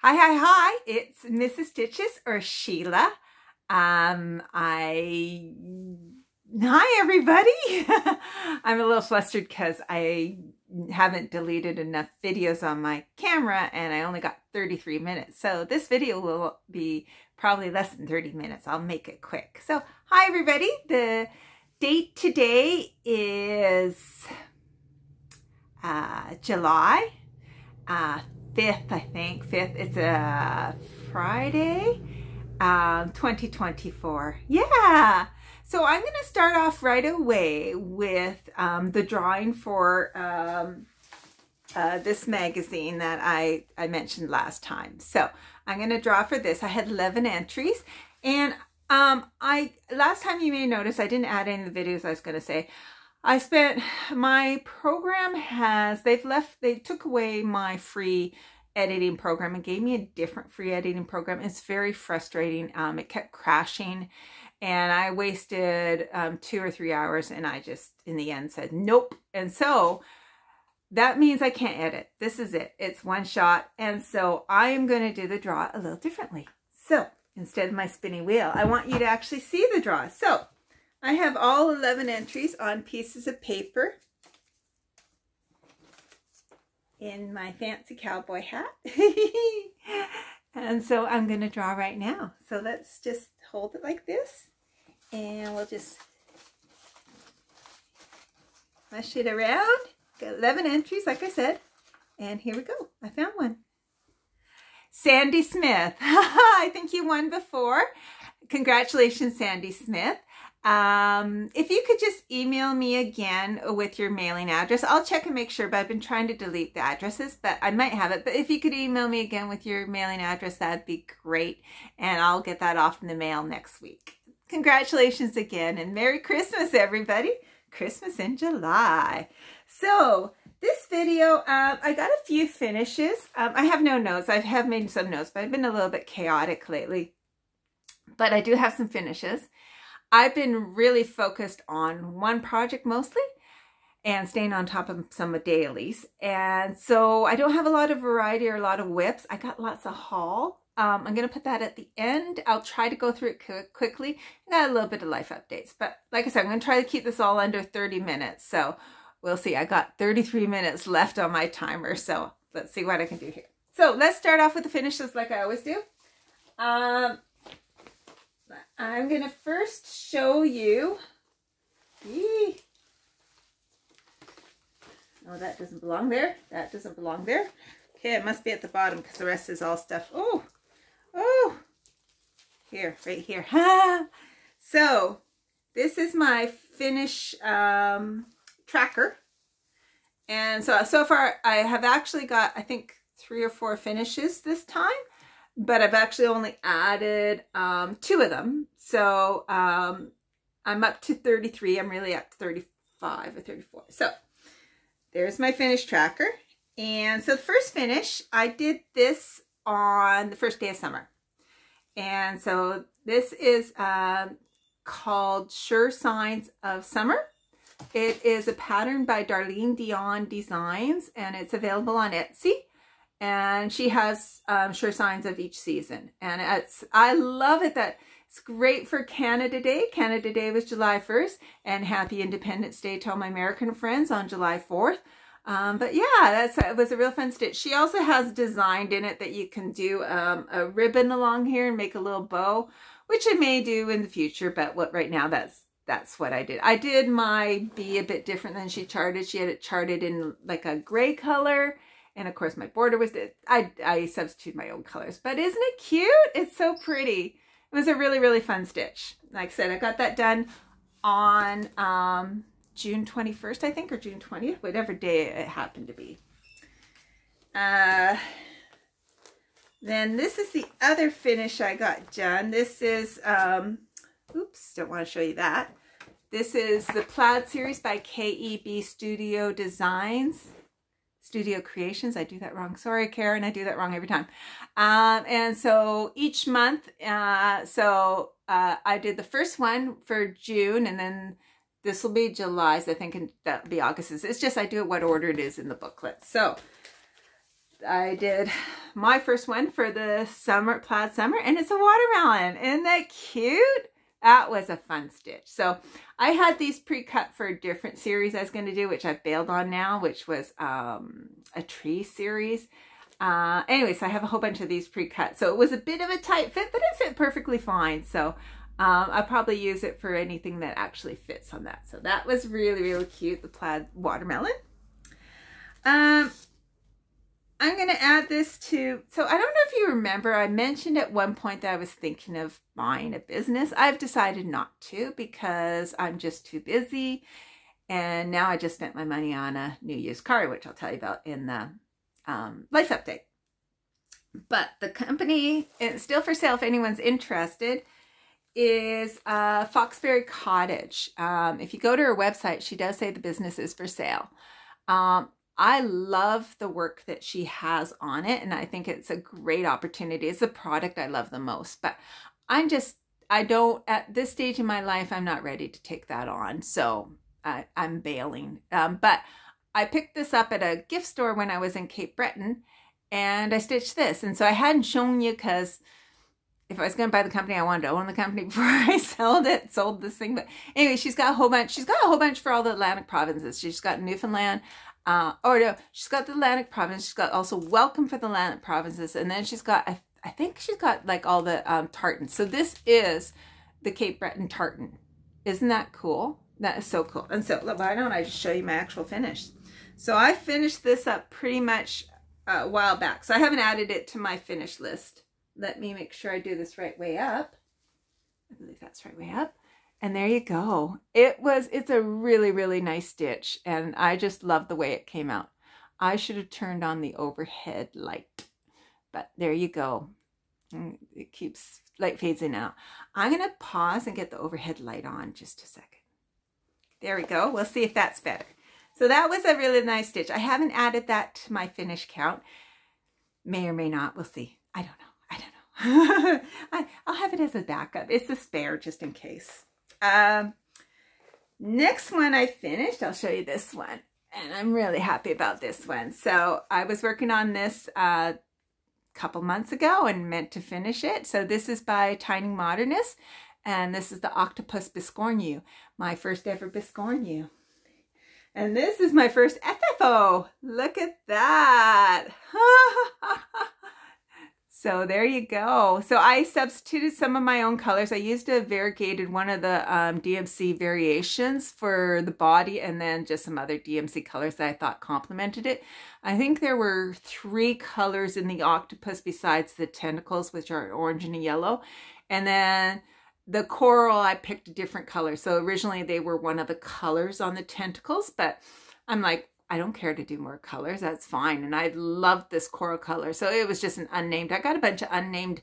Hi, it's Mrs. Stitches or Sheila. Hi everybody. I'm a little flustered because I haven't deleted enough videos on my camera and I only got 33 minutes. So this video will be probably less than 30 minutes. I'll make it quick. So hi everybody. The date today is July 5th, I think. 5th. It's a Friday, 2024. Yeah. So I'm going to start off right away with the drawing for this magazine that I mentioned last time. So I'm going to draw for this. I had 11 entries, and last time you may notice I didn't add any of the videos I was going to say. My program they took away my free editing program and gave me a different free editing program. It's very frustrating. It kept crashing and I wasted 2 or 3 hours, and I just in the end said nope. And so that means I can't edit. This is it. It's one shot. And so I am going to do the draw a little differently. So instead of my spinning wheel, I want you to actually see the draw. So I have all 11 entries on pieces of paper in my fancy cowboy hat. And so I'm going to draw right now. So let's just hold it like this and we'll just mush it around. Got 11 entries, like I said. And here we go. I found one. Sandy Smith. I think you won before. Congratulations, Sandy Smith. If you could just email me again with your mailing address, I'll check and make sure, but I've been trying to delete the addresses, but I might have it. But if you could email me again with your mailing address, that'd be great. And I'll get that off in the mail next week. Congratulations again, and Merry Christmas, everybody. Christmas in July. So this video, I got a few finishes. I have no notes. I have made some notes, but I've been a little bit chaotic lately. But I do have some finishes. I've been really focused on one project mostly and staying on top of some dailies. And so I don't have a lot of variety or a lot of whips. I got lots of haul. I'm going to put that at the end. I'll try to go through it quickly. I got a little bit of life updates. But like I said, I'm going to try to keep this all under 30 minutes. So we'll see. I got 33 minutes left on my timer. So let's see what I can do here. So let's start off with the finishes like I always do. I'm going to first show you. Oh, that doesn't belong there. That doesn't belong there. Okay, it must be at the bottom because the rest is all stuff. Oh, here, right here. So this is my finish tracker. And so far I have actually got, I think, 3 or 4 finishes this time. But I've actually only added 2 of them. So I'm up to 33. I'm really up to 35 or 34. So there's my finish tracker. And so the first finish, I did this on the first day of summer. And so this is called Sure Signs of Summer. It is a pattern by Darlene Dion Designs, and it's available on Etsy. And she has sure signs of each season. And I love it that it's great for Canada Day. Canada Day was July 1st. And Happy Independence Day to all my American friends on July 4th. But yeah, it was a real fun stitch. She also has designed in it that you can do a ribbon along here and make a little bow, which I may do in the future. But right now, that's what I did. I did my bee a bit different than she charted. She had it charted in like a gray color. And of course my border was, I substituted my own colors, but isn't it cute? It's so pretty. It was a really, really fun stitch. Like I said, I got that done on June 21st, I think, or June 20th, whatever day it happened to be. Then this is the other finish I got done. This is, oops, don't want to show you that. This is the Plaid series by KEB Studio Designs. Studio Creations. I do that wrong. Sorry, Karen. I do that wrong every time. And so each month, I did the first one for June, and then this will be July's, I think, and that'll be August's. It's just I do it what order it is in the booklet. So I did my first one for the summer, plaid summer, and it's a watermelon. Isn't that cute? That was a fun stitch. So I had these pre-cut for a different series I was going to do, which I've bailed on now, which was a tree series. Anyway, so I have a whole bunch of these pre-cut. So it was a bit of a tight fit, but it fit perfectly fine. So I'll probably use it for anything that actually fits on that. So that was really, really cute, the plaid watermelon. I'm going to add this to, so I don't know if you remember, I mentioned at one point that I was thinking of buying a business. I've decided not to because I'm just too busy. And now I just spent my money on a new used car, which I'll tell you about in the life update. But the company, it's still for sale if anyone's interested, is Foxberry Cottage. If you go to her website, she does say the business is for sale. I love the work that she has on it, and I think it's a great opportunity. It's the product I love the most, but at this stage in my life, I'm not ready to take that on, so I'm bailing. But I picked this up at a gift store when I was in Cape Breton, and I stitched this, and so I hadn't shown you because if I was going to buy the company, I wanted to own the company before I sold this thing. But anyway, she's got a whole bunch for all the Atlantic provinces. She's got Newfoundland. She's got the Atlantic province. She's got also Welcome for the Atlantic provinces. And then she's got, I think she's got like all the tartans. So this is the Cape Breton tartan. Isn't that cool? That is so cool. And so why don't I just show you my actual finish? So I finished this up pretty much a while back. So I haven't added it to my finish list. Let me make sure I do this right way up. I believe that's right way up. And there you go. It's a really, really nice stitch. And I just love the way it came out. I should have turned on the overhead light. But there you go. It keeps, light fades in and out. I'm going to pause and get the overhead light on just a second. There we go. We'll see if that's better. So that was a really nice stitch. I haven't added that to my finish count. May or may not. We'll see. I don't know. I'll have it as a backup. It's a spare just in case. Next one I finished, I'll show you this one, and I'm really happy about this one. So I was working on this a couple months ago and meant to finish it. So this is by Tiny Modernist, and this is the Octopus Biscornu, my first ever Biscornu. And this is my first FFO. Look at that. So there you go. So I substituted some of my own colors. I used a variegated one of the DMC variations for the body, and then just some other DMC colors that I thought complemented it. I think there were 3 colors in the octopus besides the tentacles, which are orange and a yellow. And then the coral, I picked a different color. So originally they were one of the colors on the tentacles, but I'm like, I don't care to do more colors. That's fine. And I loved this coral color. So it was just an unnamed. I got a bunch of unnamed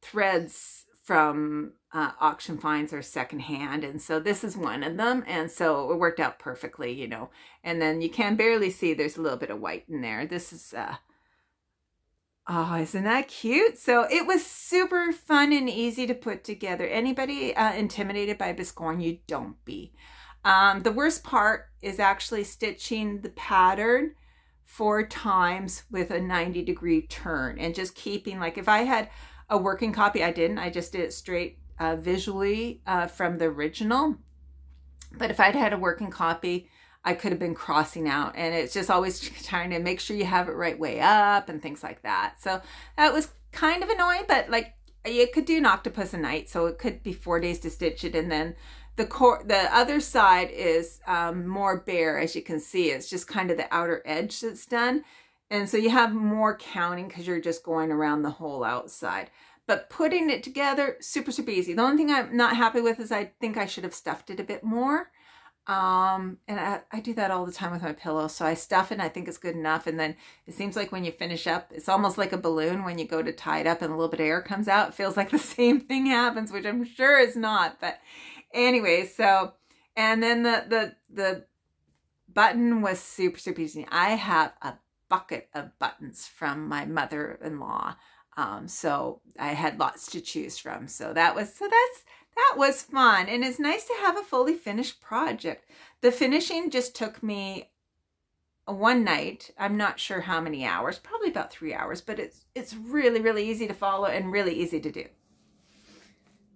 threads from auction finds or secondhand. And so this is one of them. And so it worked out perfectly, you know. And then you can barely see there's a little bit of white in there. This is, oh, isn't that cute? So it was super fun and easy to put together. Anybody intimidated by Biscornu, don't be. The worst part is actually stitching the pattern 4 times with a 90-degree turn and just keeping, like if I had a working copy, I didn't. I just did it straight visually from the original. But if I'd had a working copy, I could have been crossing out, and it's just always trying to make sure you have it right way up and things like that. So that was kind of annoying, but like you could do an octopus a night, so it could be 4 days to stitch it, and then the other side is more bare, as you can see. It's just kind of the outer edge that's done. And so you have more counting because you're just going around the whole outside. But putting it together, super, super easy. The only thing I'm not happy with is I think I should have stuffed it a bit more. And I do that all the time with my pillow. So I stuff it and I think it's good enough. And then it seems like when you finish up, it's almost like a balloon when you go to tie it up and a little bit of air comes out. It feels like the same thing happens, which I'm sure is not. But anyway, so, and then the button was super, super easy. I have a bucket of buttons from my mother-in-law. So I had lots to choose from. So that was fun. And it's nice to have a fully finished project. The finishing just took me one night. I'm not sure how many hours, probably about 3 hours, but it's really, really easy to follow and really easy to do.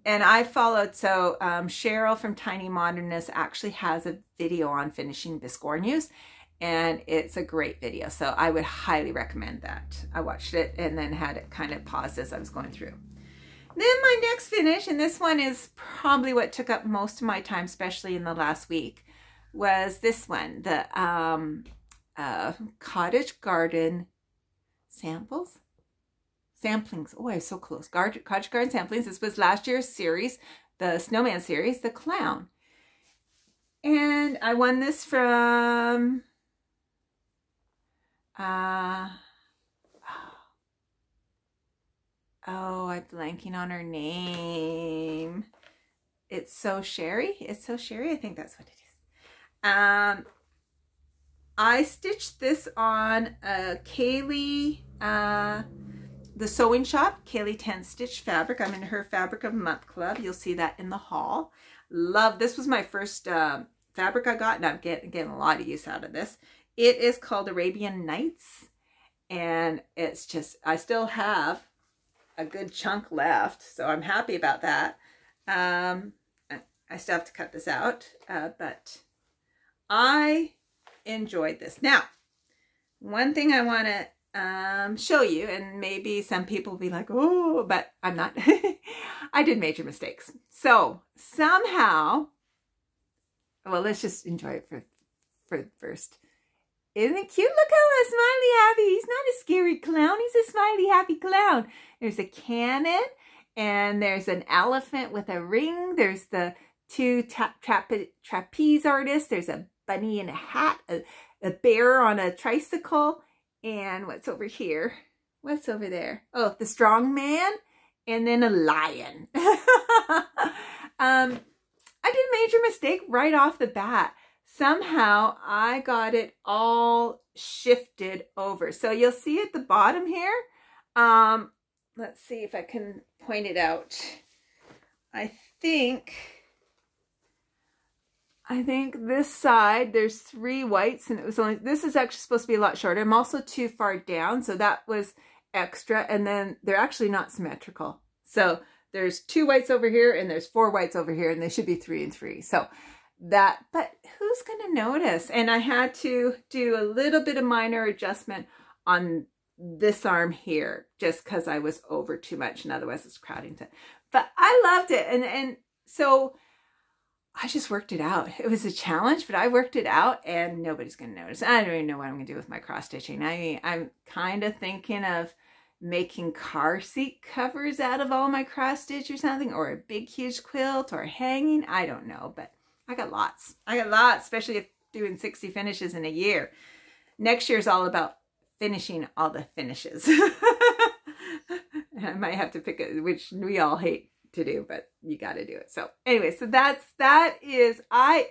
And I followed, so Cheryl from Tiny Modernist actually has a video on finishing Biscornus, and it's a great video. So I would highly recommend that. I watched it and then had it kind of paused as I was going through. Then my next finish, and this one is probably what took up most of my time, especially in the last week, was this one, the Cottage Garden Samplings. Oh, I was so close. Cottage Garden Samplings. This was last year's series, the Snowman series, the Clown. And I won this from... oh, I'm blanking on her name. It's So Sherry. It's So Sherry. I think that's what it is. I stitched this on Kaylee, the Sewing Shop, Kaylee 10 Stitch Fabric. I'm in her Fabric of the Month Club. You'll see that in the haul. Love, this was my first fabric I got, and I'm getting a lot of use out of this. It is called Arabian Nights, and it's just, I still have a good chunk left, so I'm happy about that. I still have to cut this out, but I enjoyed this. Now, one thing I want to show you, and maybe some people will be like, oh, but I'm not. I did major mistakes. So somehow, well, let's just enjoy it for first. Isn't it cute? Look how smiley happy. He's not a scary clown. He's a smiley happy clown. There's a cannon, and there's an elephant with a ring. There's the two trapeze artists. There's a bunny in a hat, a bear on a tricycle, and what's over here? What's over there? Oh, the strong man, and then a lion. I did a major mistake right off the bat. Somehow I got it all shifted over. So you'll see at the bottom here. Let's see if I can point it out. I think this side, there's 3 whites, and it was only, this is actually supposed to be a lot shorter. I'm also too far down, so that was extra. And then they're actually not symmetrical. So there's 2 whites over here, and there's 4 whites over here, and they should be 3 and 3. So that, but who's going to notice? And I had to do a little bit of minor adjustment on this arm here, just because I was over too much, and otherwise it's crowding to, but I loved it. And so I just worked it out. It was a challenge, but I worked it out, and nobody's going to notice. I don't even know what I'm going to do with my cross stitching. I mean, I'm kind of thinking of making car seat covers out of all my cross stitch or something, or a big huge quilt, or hanging. I don't know, but I got lots. I got lots, especially if doing 60 finishes in a year. Next year's all about finishing all the finishes. I might have to pick it, which we all hate to do, but you got to do it. So anyway, so that is, I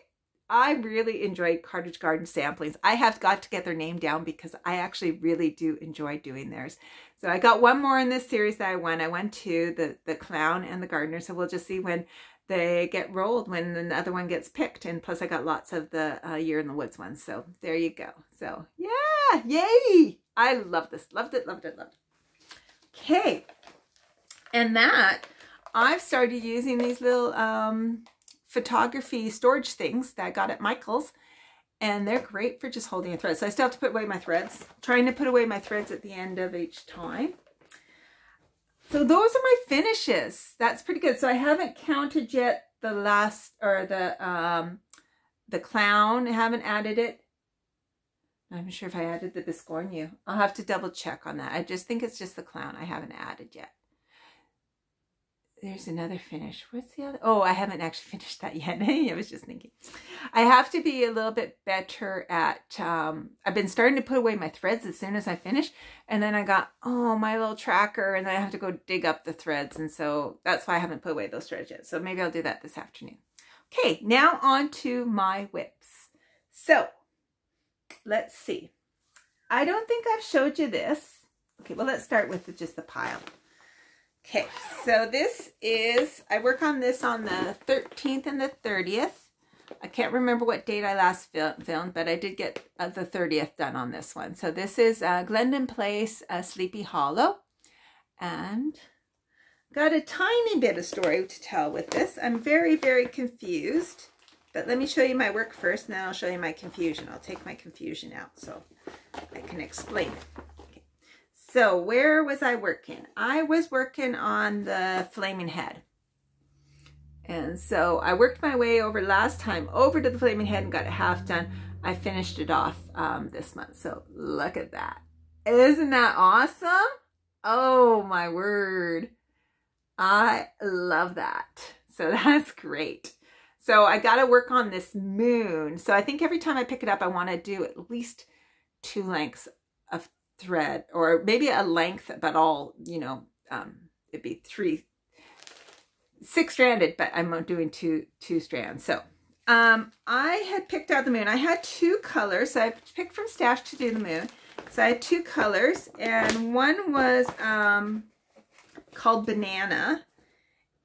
really enjoyed Cottage Garden Samplings. I have got to get their name down because I actually really do enjoy doing theirs. So I got one more in this series that I won. I won 2, the Clown and the Gardener. So we'll just see when they get rolled, when the other one gets picked. And plus I got lots of the Year in the Woods ones. So there you go. So yeah, yay. I love this. Loved it, loved it, loved it. Okay. And that, I've started using these little photography storage things that I got at Michael's, and they're great for just holding a thread. So I still have to put away my threads. Trying to put away my threads at the end of each time. So those are my finishes. That's pretty good. So I haven't counted yet the last, or the Clown. I haven't added it. I'm not sure if I added the Biscornu. I'll have to double check on that. I just think it's just the Clown I haven't added yet. There's another finish. What's the other? Oh, I haven't actually finished that yet. I was just thinking. I have to be a little bit better at, I've been starting to put away my threads as soon as I finish. And then I got, oh, my little tracker, and then I have to go dig up the threads. And so that's why I haven't put away those threads yet. So maybe I'll do that this afternoon. Okay, now on to my whips. So let's see. I don't think I've showed you this. Okay, well, let's start with just the pile. Okay, so this is, I work on this on the 13th and the 30th. I can't remember what date I last filmed, but I did get the 30th done on this one. So this is Glendon Place, Sleepy Hollow. And got a tiny bit of story to tell with this. I'm very, very confused. But let me show you my work first, and then I'll show you my confusion. I'll take my confusion out so I can explain it. Okay. So where was I working? I was working on the Flaming Head. And so I worked my way over last time over to the Flaming Head and got it half done. I finished it off this month. So look at that. Isn't that awesome? Oh my word. I love that. So that's great. So I got to work on this moon. So I think every time I pick it up, I want to do at least 2 lengths of thread, or maybe a length, but all, you know, it'd be 6-stranded, but I'm doing two strands. So I had picked out the moon. I had 2 colors. So I picked from stash to do the moon. So I had 2 colors, and one was called Banana.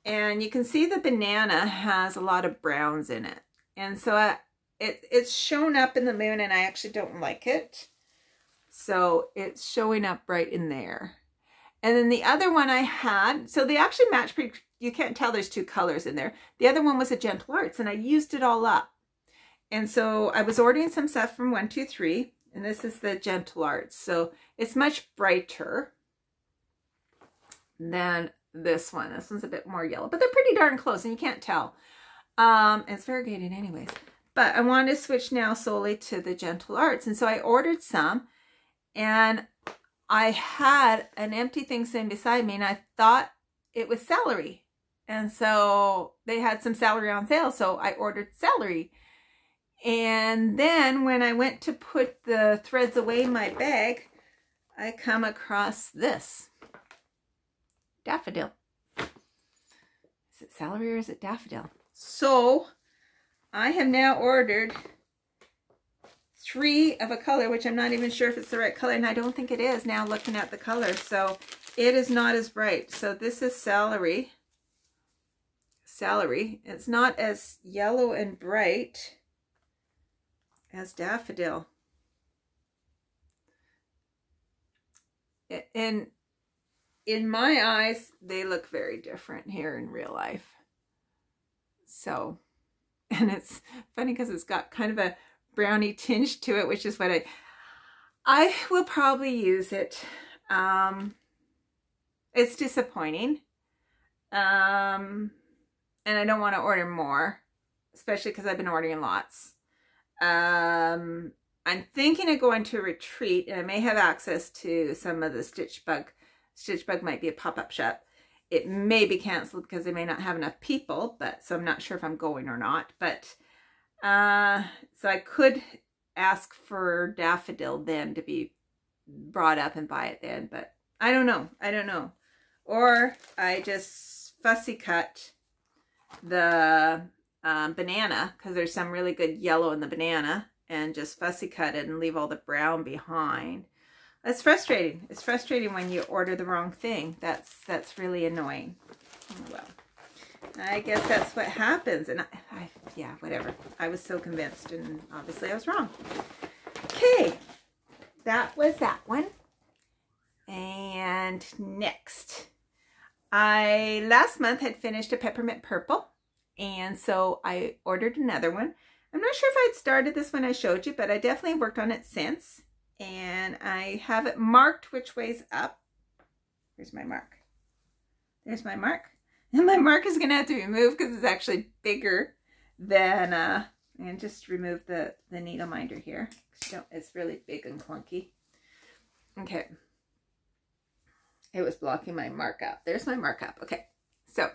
And you can see the banana has a lot of browns in it. And so it's shown up in the moon, and I actually don't like it. So it's showing up right in there. And then the other one I had, so they actually match pretty, you can't tell there's 2 colors in there. The other one was a Gentle Arts, and I used it all up. And so I was ordering some stuff from 123, and this is the Gentle Arts. So it's much brighter than this one. This one's a bit more yellow, but they're pretty darn close, and you can't tell. It's variegated anyways. But I wanted to switch now solely to the Gentle Arts, and so I ordered some, and I had an empty thing sitting beside me, and I thought it was celery, and so they had some celery on sale, so I ordered celery. And then when I went to put the threads away in my bag, I come across this. Daffodil. Is it celery or is it daffodil? So I have now ordered 3 of a color, which I'm not even sure if it's the right color, and I don't think it is now looking at the color. So it is not as bright. So this is celery. Celery. It's not as yellow and bright as daffodil. And in my eyes, they look very different here in real life. So, and it's funny because it's got kind of a brownie tinge to it, which is what I will probably use it. It's disappointing. And I don't want to order more, especially because I've been ordering lots. I'm thinking of going to a retreat, and I may have access to some of the Stitch Bug. Stitch Bug might be a pop-up shop. It may be canceled because they may not have enough people, but so I'm not sure if I'm going or not. But so I could ask for daffodil then to be brought up and buy it then, but I don't know. I don't know. Or I just fussy cut the banana, because there's some really good yellow in the banana, and just fussy cut it and leave all the brown behind. That's frustrating. It's frustrating when you order the wrong thing. That's really annoying. Oh, well, I guess that's what happens. And yeah, whatever. I was so convinced, and obviously I was wrong. Okay, that was that one. And next, I last month had finished a peppermint purple, and so I ordered another one. I'm not sure if I'd started this when I showed you, but I definitely worked on it since. And I have it marked which way's up. Here's my mark. There's my mark. And my mark is going to have to be removed because it's actually bigger than, and just remove the needle minder here. It's really big and clunky. Okay. It was blocking my markup. There's my markup. Okay. So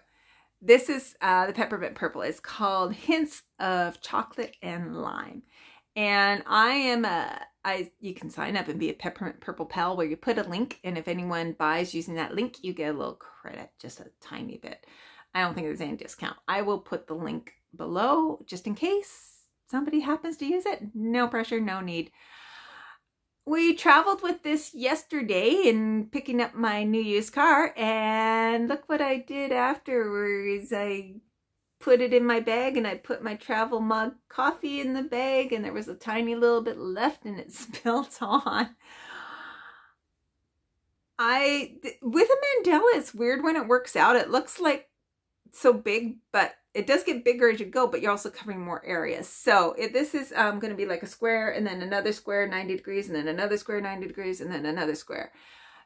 this is the peppermint purple. It's called Hints of Chocolate and Lime. And you can sign up and be a Peppermint Purple pal, where you put a link, and if anyone buys using that link, you get a little credit, just a tiny bit. I don't think there's any discount. I will put the link below just in case somebody happens to use it. No pressure, no need. We traveled with this yesterday in picking up my new used car, and look what I did afterwards. I put it in my bag, and I put my travel mug coffee in the bag, and there was a tiny little bit left and it spilled on. With a mandala, it's weird when it works out. It looks like so big, but it does get bigger as you go, but you're also covering more areas. So this is going to be like a square, and then another square 90 degrees, and then another square 90 degrees, and then another square.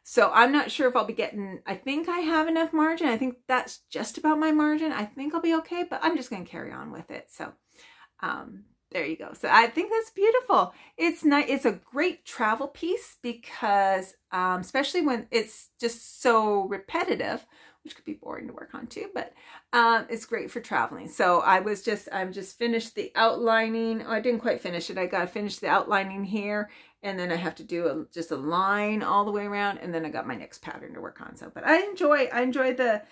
So I'm not sure if I'll be getting, I think I have enough margin. I think that's just about my margin. I think I'll be okay, but I'm just going to carry on with it. So there you go. So I think that's beautiful. It's nice. It's a great travel piece because especially when it's just so repetitive, which could be boring to work on too, but it's great for traveling. So I'm just finished the outlining. Oh, I didn't quite finish it. I got to finish the outlining here, and then I have to do just a line all the way around, and then I got my next pattern to work on. So, but I enjoy the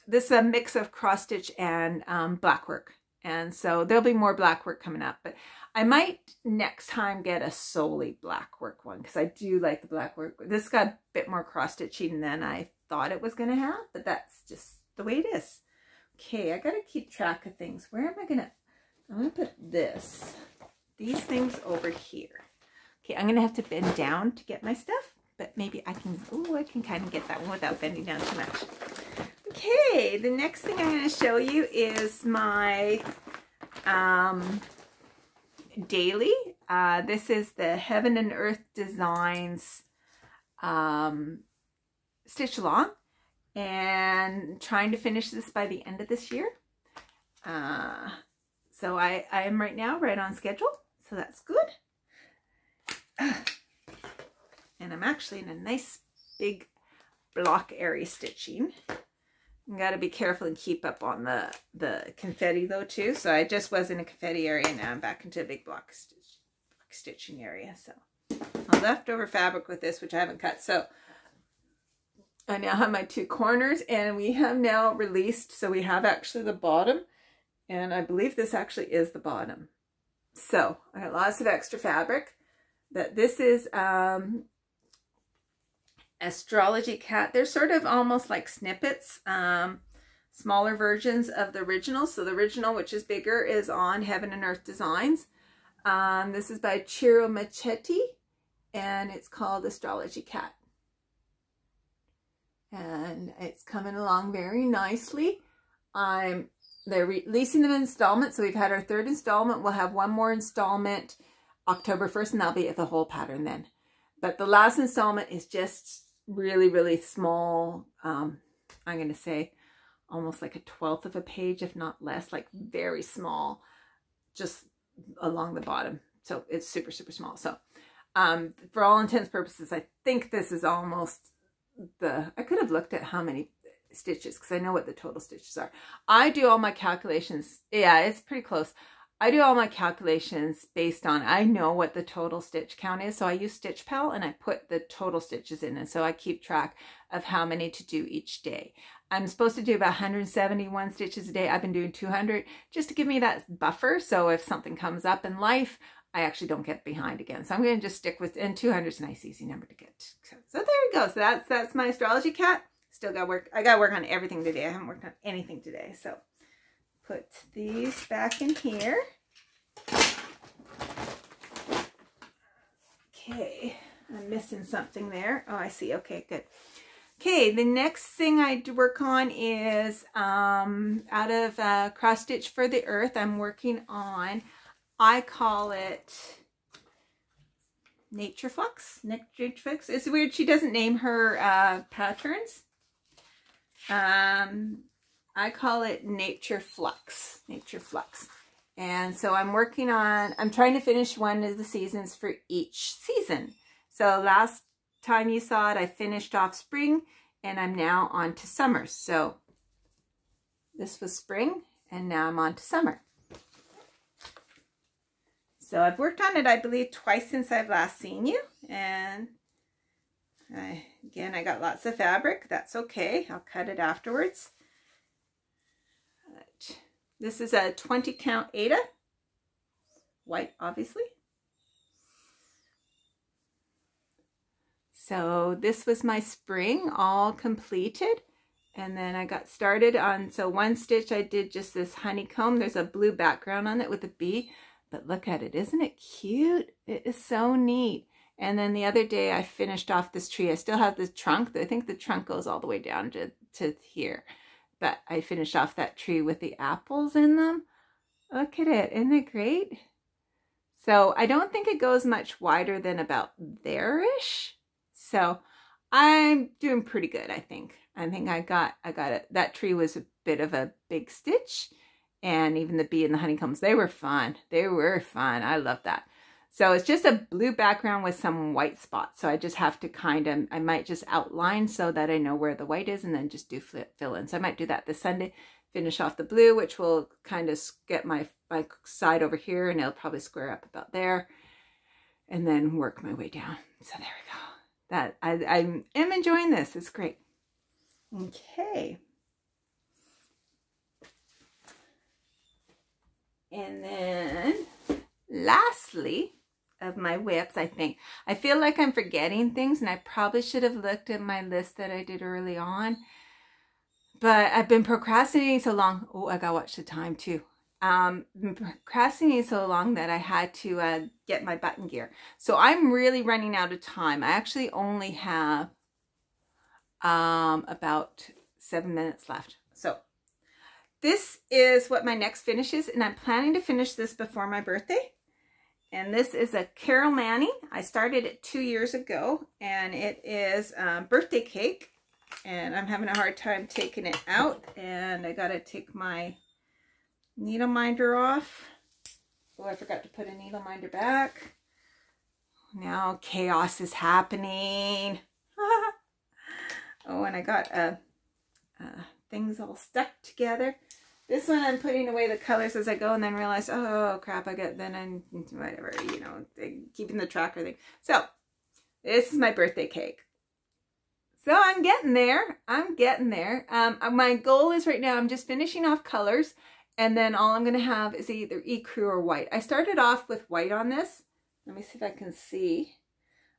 this is a mix of cross stitch and black work. And so there'll be more black work coming up, but I might next time get a solely black work one, because I do like the black work. This got a bit more cross stitching than I thought it was going to have, but that's just the way it is. Okay, I got to keep track of things. Where am I going to, I'm going to put these things over here. Okay, I'm going to have to bend down to get my stuff, but maybe I can, oh, I can kind of get that one without bending down too much. Okay, the next thing I'm going to show you is my daily. This is the Heaven and Earth Designs stitch along, and trying to finish this by the end of this year. So I am right now right on schedule, so that's good. And I'm actually in a nice big block area stitching. You got to be careful and keep up on the confetti though too. So I just was in a confetti area, and now I'm back into a big block stitching area. So I leftover fabric with this, which I haven't cut. So I now have my two corners, and we have now released. So we have actually the bottom, and I believe this actually is the bottom. So I got lots of extra fabric. That this is Astrology Cat. They're sort of almost like snippets, smaller versions of the original. So the original, which is bigger, is on Heaven and Earth Designs. This is by Ciro Marchetti, and it's called Astrology Cat. And it's coming along very nicely. They're releasing them in installments. So we've had our third installment. We'll have one more installment October 1st, and that'll be the whole pattern then. But the last installment is just really, really small. I'm going to say almost like a 1/12 of a page, if not less, like very small, just along the bottom. So it's super, super small. So for all intents and purposes, I think this is almost I could have looked at how many stitches, because I know what the total stitches are. I do all my calculations. Yeah, it's pretty close. I do all my calculations based on, I know what the total stitch count is. So I use Stitch Pal, and I put the total stitches in. And so I keep track of how many to do each day. I'm supposed to do about 171 stitches a day. I've been doing 200 just to give me that buffer. So if something comes up in life, I actually don't get behind again. So I'm going to just stick with, and 200 is a nice easy number to get. So there we go. So that's my Astrology Cat. Still got work. I got to work on everything today. I haven't worked on anything today. So put these back in here. Okay, I'm missing something there. Oh, I see. Okay, good. Okay, the next thing I work on is out of Cross Stitch for the Earth. I'm working on, I call it Nature Flux. Nature Flux. It's weird. She doesn't name her patterns. I call it Nature Flux. Nature Flux. And so I'm working on, I'm trying to finish one of the seasons for each season. So last time you saw it, I finished off spring, and I'm now on to summer. So this was spring, and now I'm on to summer. So I've worked on it, I believe, twice since I've last seen you. And again, I got lots of fabric. That's okay. I'll cut it afterwards. But this is a 20 count Aida. White, obviously. So this was my spring all completed. And then I got started on, so one stitch I did just this honeycomb. There's a blue background on it with a bee, but look at it. Isn't it cute? It is so neat. And then the other day I finished off this tree. I still have the trunk. I think the trunk goes all the way down to here. But I finished off that tree with the apples in them. Look at it. Isn't it great? So I don't think it goes much wider than about there-ish. So I'm doing pretty good, I think. I think I got it. That tree was a bit of a big stitch. And even the bee and the honeycombs, they were fun. They were fun. I love that. So it's just a blue background with some white spots. So I just have to kind of, I might just outline so that I know where the white is and then just do fill in. So I might do that this Sunday, finish off the blue, which will kind of get my side over here and it'll probably square up about there and then work my way down. So there we go. That I am enjoying this. It's great. Okay. And then lastly, of my whips, I feel like I'm forgetting things and I probably should have looked at my list that I did early on, but I've been procrastinating so long. Oh, I gotta watch the time too. Been procrastinating so long that I had to get my button gear. So I'm really running out of time. I actually only have about 7 minutes left. So this is what my next finish is, and I'm planning to finish this before my birthday. And this is a Carol Manning. I started it 2 years ago, and it is birthday cake. And I'm having a hard time taking it out, and I gotta take my needle minder off. Oh, I forgot to put a needle minder back. Now chaos is happening. Oh, and I got things all stuck together. This one I'm putting away the colors as I go and then realize, oh crap, then I'm, whatever, you know, keeping the tracker thing. So this is my birthday cake. So I'm getting there. I'm getting there. My goal is right now, I'm just finishing off colors and then all I'm going to have is either ecru or white. I started off with white on this. Let me see if I can see.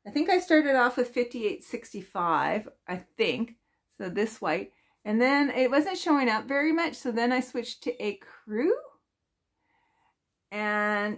I think I started off with 5865, I think. So this white. And then it wasn't showing up very much, so then I switched to ecru. And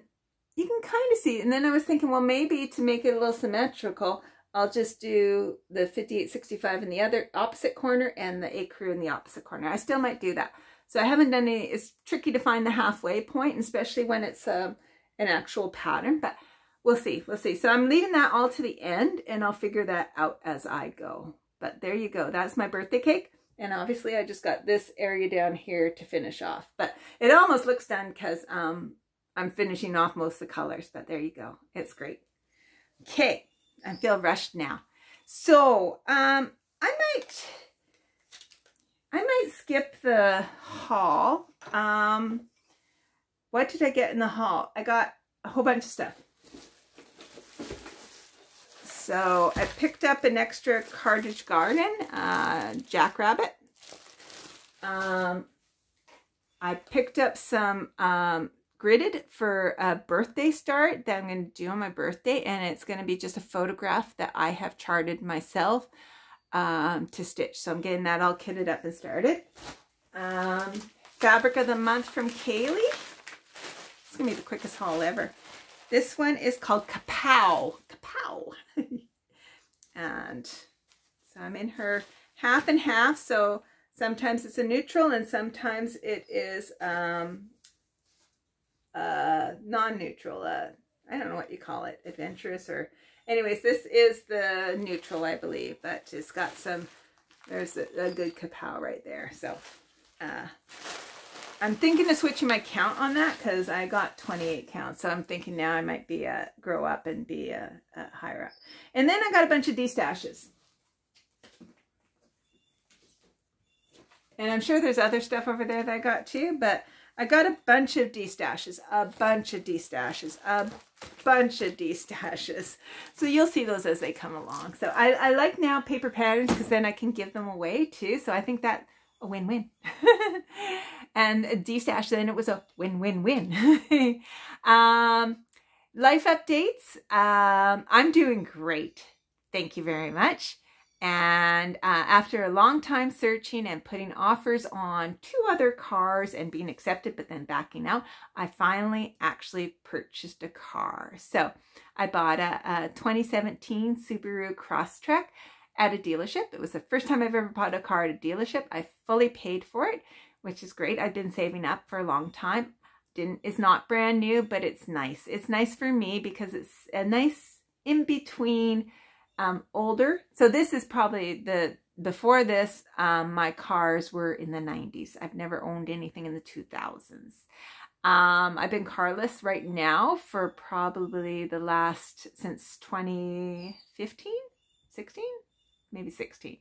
you can kind of see. And then I was thinking, well, maybe to make it a little symmetrical, I'll just do the 5865 in the other opposite corner and the ecru in the opposite corner. I still might do that. So I haven't done any. It's tricky to find the halfway point, especially when it's an actual pattern, but we'll see. We'll see. So I'm leaving that all to the end, and I'll figure that out as I go. But there you go. That's my birthday cake. And obviously I just got this area down here to finish off. But it almost looks done because I'm finishing off most of the colors. But there you go. It's great. Okay. I feel rushed now. So I might skip the haul. What did I get in the haul? I got a whole bunch of stuff. So I picked up an extra Cartage Garden Jackrabbit. I picked up some gridded for a birthday start that I'm going to do on my birthday, and it's going to be just a photograph that I have charted myself to stitch. So I'm getting that all kitted up and started. Fabric of the month from Kaylee. It's going to be the quickest haul ever. This one is called Kapow. Kapow. And so I'm in her half and half. So sometimes it's a neutral and sometimes it is non-neutral. I don't know what you call it. Adventurous or... Anyways, this is the neutral, I believe. But it's got some... There's a good kapow right there. So I'm thinking of switching my count on that because I got 28 counts. So I'm thinking now I might be grow up and be higher up. And then I got a bunch of D-stashes. And I'm sure there's other stuff over there that I got too, but I got a bunch of D-stashes, a bunch of D-stashes, a bunch of D-stashes. So you'll see those as they come along. So I like now paper patterns because then I can give them away too. So I think that a win-win. And D-stash, then it was a win-win-win. Life updates. I'm doing great. Thank you very much. And after a long time searching and putting offers on 2 other cars and being accepted, but then backing out, I finally actually purchased a car. So I bought a 2017 Subaru Crosstrek at a dealership. It was the first time I've ever bought a car at a dealership. I fully paid for it, which is great. I've been saving up for a long time. It's not brand new, but it's nice. It's nice for me because it's a nice in between, older. So this is probably before this, my cars were in the 90s. I've never owned anything in the 2000s. I've been carless right now for probably since 2015, 16, maybe 16,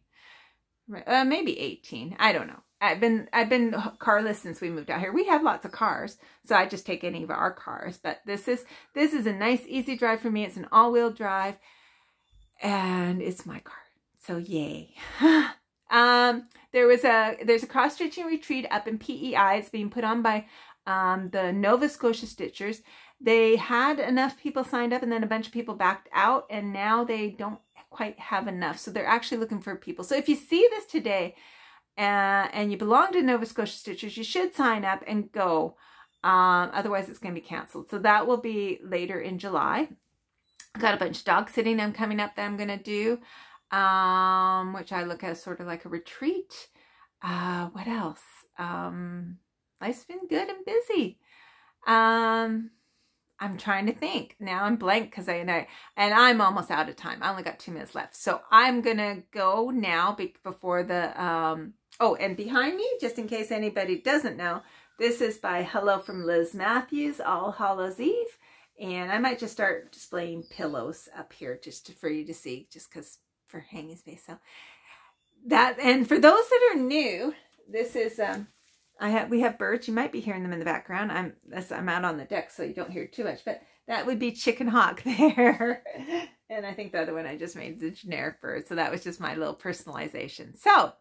maybe 18. I don't know. I've been carless since we moved out here. We have lots of cars, so I just take any of our cars. But this is a nice, easy drive for me. It's an all-wheel drive, and it's my car. So yay. There's a cross-stitching retreat up in PEI. It's being put on by the Nova Scotia Stitchers. They had enough people signed up, and then a bunch of people backed out, and now they don't quite have enough. So they're actually looking for people. So if you see this today and you belong to Nova Scotia Stitchers, you should sign up and go. Otherwise, it's going to be canceled. So that will be later in July. I've got a bunch of dog sitting coming up that I'm going to do, which I look at as sort of like a retreat. What else? Life's been good and busy. I'm trying to think. Now I'm blank because I'm almost out of time. I only got 2 minutes left. So I'm going to go now before the, oh, and behind me, just in case anybody doesn't know, this is by Hello from Liz Matthews, All Hallows Eve. And I might just start displaying pillows up here just for you to see, just because for hanging space. So that, and for those that are new, this is, we have birds. You might be hearing them in the background. I'm out on the deck, so you don't hear too much, but that would be Chicken Hawk there. And I think the other one I just made is a generic bird. So that was just my little personalization. So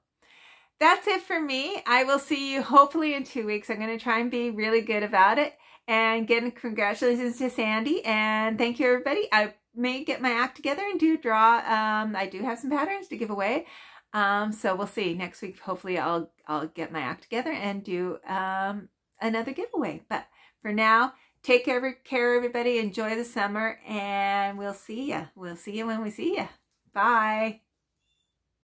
that's it for me. I will see you hopefully in 2 weeks. I'm going to try and be really good about it. And again, congratulations to Sandy. And thank you, everybody. I may get my act together and do draw. I do have some patterns to give away. So we'll see next week. Hopefully I'll get my act together and do another giveaway. But for now, take care, everybody. Enjoy the summer, and we'll see you. We'll see you when we see you. Bye.